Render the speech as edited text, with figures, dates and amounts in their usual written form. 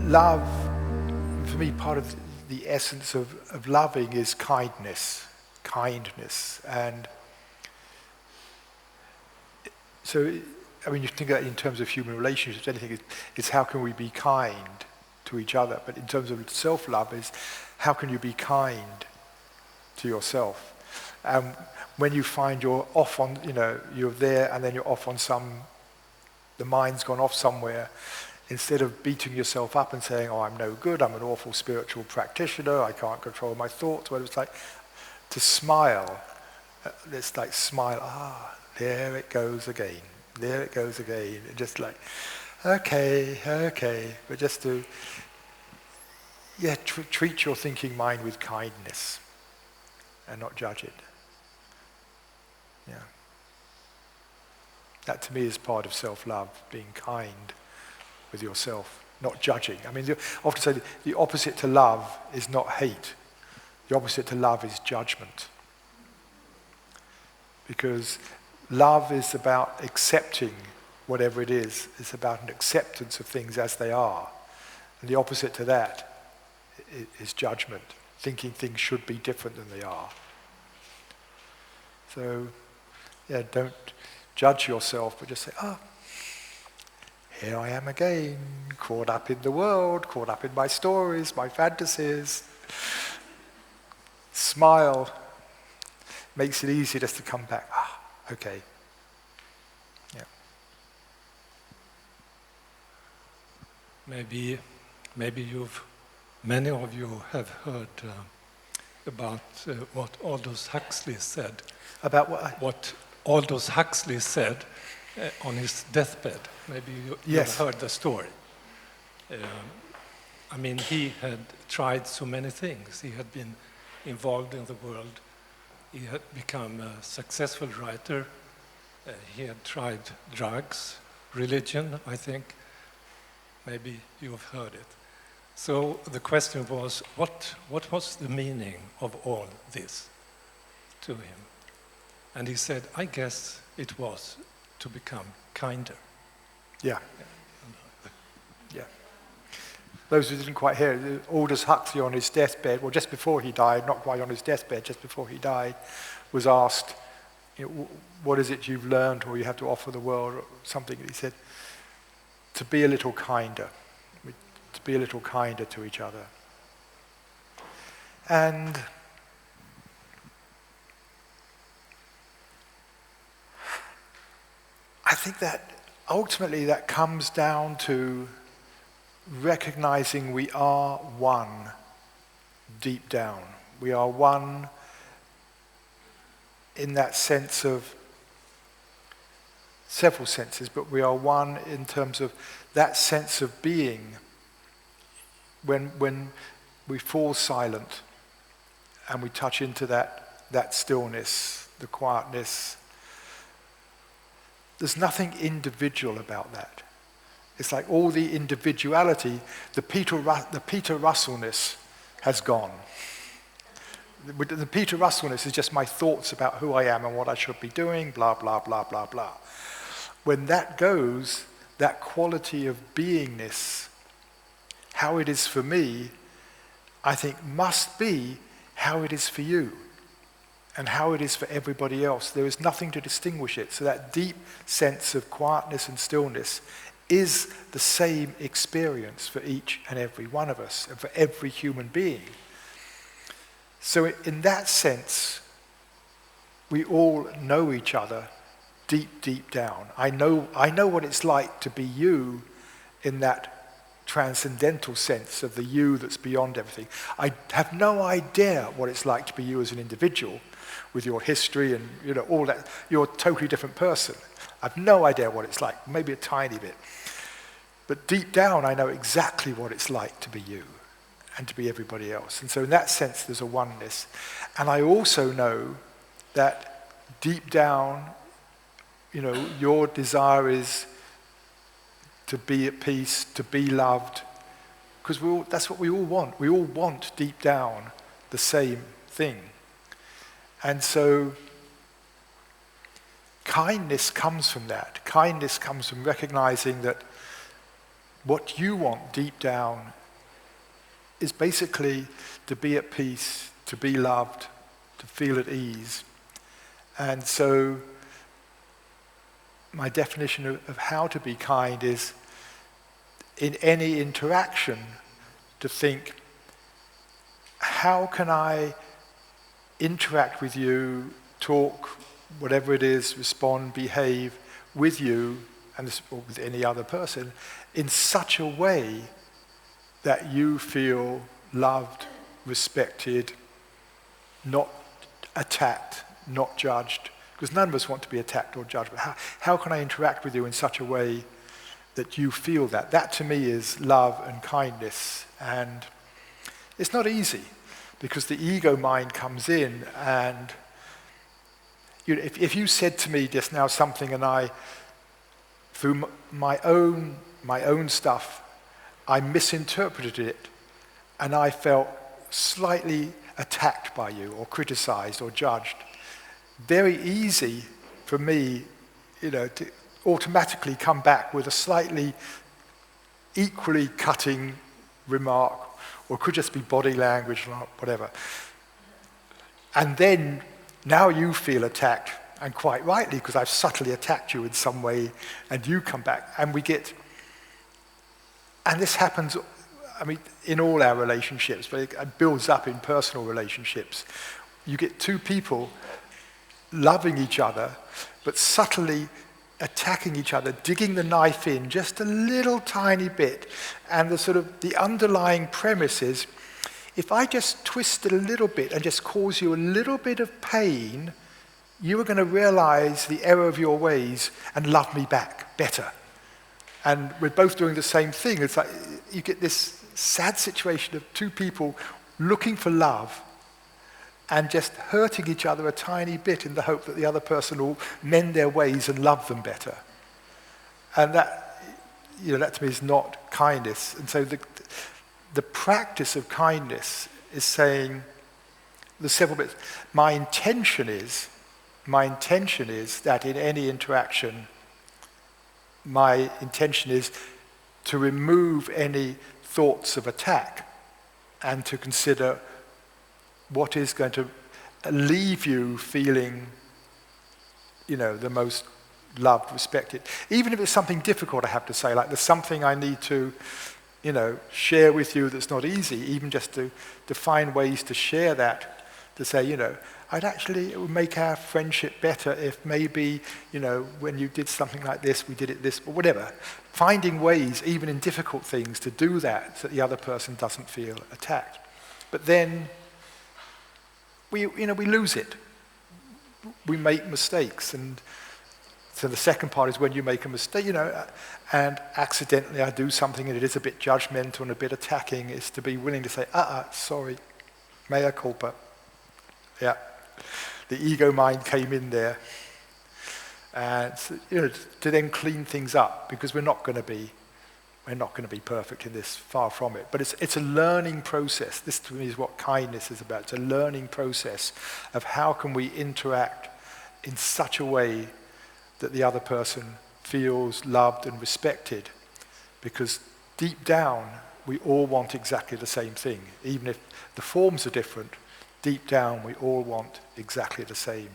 love, for me, part of the essence of loving is kindness. And so, I mean, you think of that in terms of human relationships, anything is how can we be kind to each other? But in terms of self-love is how can you be kind to yourself? When you find you're off on, you're there and then you're off on the mind's gone off somewhere, instead of beating yourself up and saying, oh, I'm no good, I'm an awful spiritual practitioner, I can't control my thoughts, well, it's like to smile. It's like smile, there it goes again. And just like, okay. But just to, treat your thinking mind with kindness and not judge it. Yeah. That to me is part of self-love, being kind with yourself, not judging. I mean, I often say the opposite to love is not hate. The opposite to love is judgment. Because love is about accepting whatever it is. It's about an acceptance of things as they are. And the opposite to that is judgment, thinking things should be different than they are. So, don't judge yourself, but just say, here I am again, caught up in the world, caught up in my stories, my fantasies. Smile. Makes it easy just to come back. Okay. Yeah. Maybe many of you have heard about what Aldous Huxley said. About what? What Aldous Huxley said on his deathbed. Maybe you have heard the story. I mean, he had tried so many things. He had been involved in the world. He had become a successful writer. He had tried drugs, religion, I think. Maybe you have heard it. So the question was, what was the meaning of all this to him? And he said, I guess it was to become kinder. Yeah. Those who didn't quite hear it, Aldous Huxley on his deathbed, well, just before he died, not quite on his deathbed, just before he died, was asked, what is it you've learned or you have to offer the world, or something. He said, to be a little kinder, to each other. And I think that ultimately that comes down to recognizing we are one deep down. We are one in that sense of several senses, but we are one in terms of that sense of being when we fall silent and we touch into that stillness, the quietness. There's nothing individual about that. It's like all the individuality, the Peter Russellness has gone. The Peter Russellness is just my thoughts about who I am and what I should be doing, blah, blah, blah, blah, blah. When that goes, that quality of beingness, how it is for me, I think must be how it is for you and how it is for everybody else. There is nothing to distinguish it. So that deep sense of quietness and stillness is the same experience for each and every one of us and for every human being. So in that sense, we all know each other deep, deep down. I know what it's like to be you in that transcendental sense of the you that's beyond everything. I have no idea what it's like to be you as an individual with your history and all that. You're a totally different person. I've no idea what it's like, maybe a tiny bit. But deep down, I know exactly what it's like to be you and to be everybody else. And so in that sense, there's a oneness. And I also know that deep down, your desire is to be at peace, to be loved, because that's what we all want. We all want deep down the same thing. And so kindness comes from that. Kindness comes from recognizing that what you want deep down is basically to be at peace, to be loved, to feel at ease. And so my definition of how to be kind is, in any interaction, to think, how can I interact with you, talk, whatever it is, respond, behave with you, and this, or with any other person, in such a way that you feel loved, respected, not attacked, not judged. Because none of us want to be attacked or judged, but how can I interact with you in such a way that you feel that? That to me is love and kindness. And it's not easy, because the ego mind comes in, and if you said to me just now something, and I, through my own stuff, I misinterpreted it, and I felt slightly attacked by you, or criticized, or judged, very easy for me, to automatically come back with a slightly equally cutting remark, or it could just be body language or whatever. And then now you feel attacked, and quite rightly, because I've subtly attacked you in some way, and you come back, and and this happens, in all our relationships, but it builds up in personal relationships. You get two people loving each other, but subtly attacking each other, digging the knife in just a little tiny bit. And the underlying premise is, if I just twist it a little bit and just cause you a little bit of pain, you are going to realize the error of your ways and love me back better. And we're both doing the same thing. It's like you get this sad situation of two people looking for love and just hurting each other a tiny bit in the hope that the other person will mend their ways and love them better. And that to me is not kindness. And so the practice of kindness is saying, there's several bits. My intention is that in any interaction, my intention is to remove any thoughts of attack and to consider what is going to leave you feeling, the most loved, respected. Even if it's something difficult, I have to say, like there's something I need to, share with you that's not easy, even just to find ways to share that, to say, it would make our friendship better if maybe, when you did something like this, we did it this, or whatever. Finding ways, even in difficult things, to do that so that the other person doesn't feel attacked. But then we lose it. We make mistakes, and so the second part is when you make a mistake, and accidentally I do something and it is a bit judgmental and a bit attacking, is to be willing to say, sorry, mea culpa. Yeah, the ego mind came in there, and to then clean things up, because we're not going to be perfect in this, far from it. But it's a learning process. This to me is what kindness is about. It's a learning process of how can we interact in such a way that the other person feels loved and respected. Because deep down, we all want exactly the same thing. Even if the forms are different, deep down we all want exactly the same.